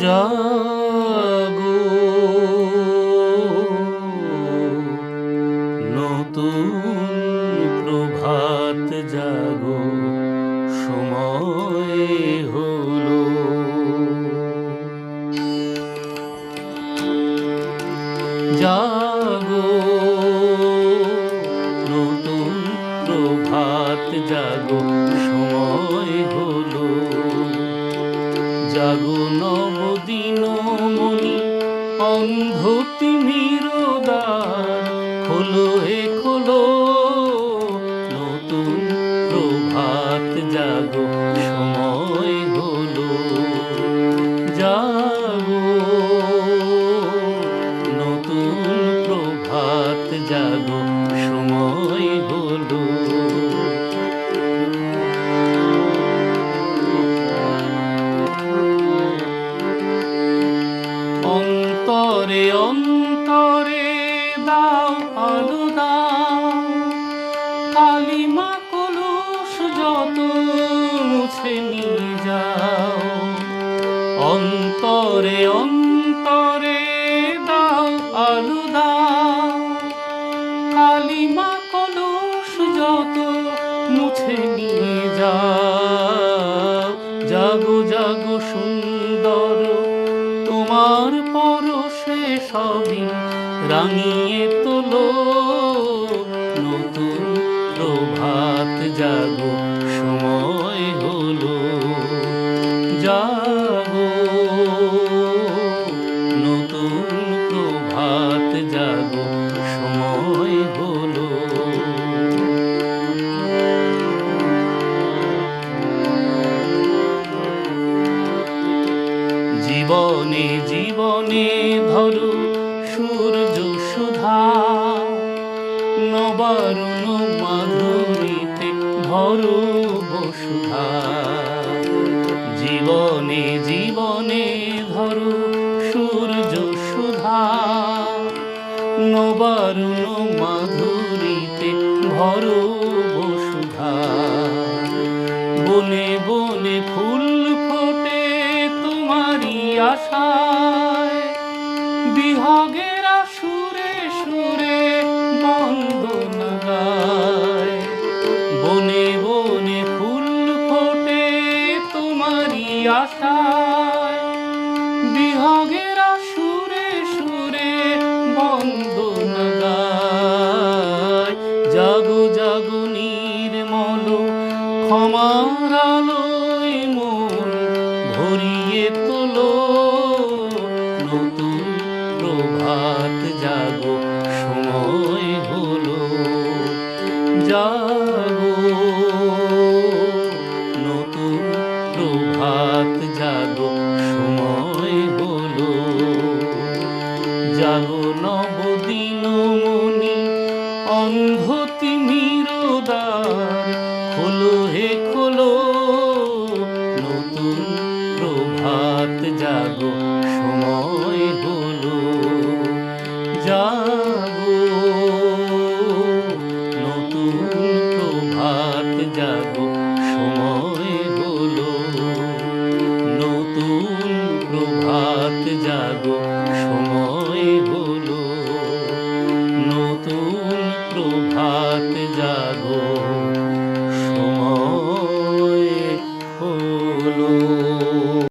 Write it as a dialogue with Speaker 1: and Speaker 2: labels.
Speaker 1: জাগো নতুন প্রভাত জাগো সময় হলো। জাগো নতুন প্রভাত জাগো সময় হলো। জাগো নবদিনমণি অন্ধ তিমির দ্বার খোলো হে খোলো। নতুন প্রভাত জাগো সময় হলো। জাগো নতুন প্রভাত জাগো সময় হলো। অন্তরে অন্তরে দাও আলো দাও, কালিমা কলুষ যত মুছে নিয়ে যাও। অন্তরে অন্তরে দাও আলো দাও, কালিমা কলুষ যত মুছে নিয়ে যাও। জাগো জাগো সুন্দর তোমার পরশে সবই রাঙিয়ে তোলো। নতুন প্রভাত জাগো সময় হলো। জাগো নতুন প্রভাত জাগো সময় হলো। জীবনে জীবনে ধরো সূর্য সুধা, নবারুণ মাধুরীতে ভরো বসুধা। জীবনে জীবনে ধরো সূর্য সুধা, নবারুণ মাধুরীতে ভরো বসুধা। বনে বনে ফুল ফোটে তোমারি আশায়, বিহগের সুরে সুরে বন্দনা গায়। বনে বনে ফুল ফোটে তোমারি আশায়, বিহগের সুরে সুরে বন্দনা গায়। জাগো জাগো নির্মল ক্ষমার আলোয় মন ভরিয়ে তোলো। নতুন প্রভাত জাগো সময় হলো। জাগো নতুন প্রভাত জাগো সময় হলো। জাগো নবদিনমণি অন্ধ তিমির দ্বার খোলো হে খোলো। নতুন প্রভাত জাগো সময় হলো। জাগো নতুন প্রভাত জাগো সময় হলো। নতুন প্রভাত জাগো সময় হলো। নতুন প্রভাত জাগো সময় হলো।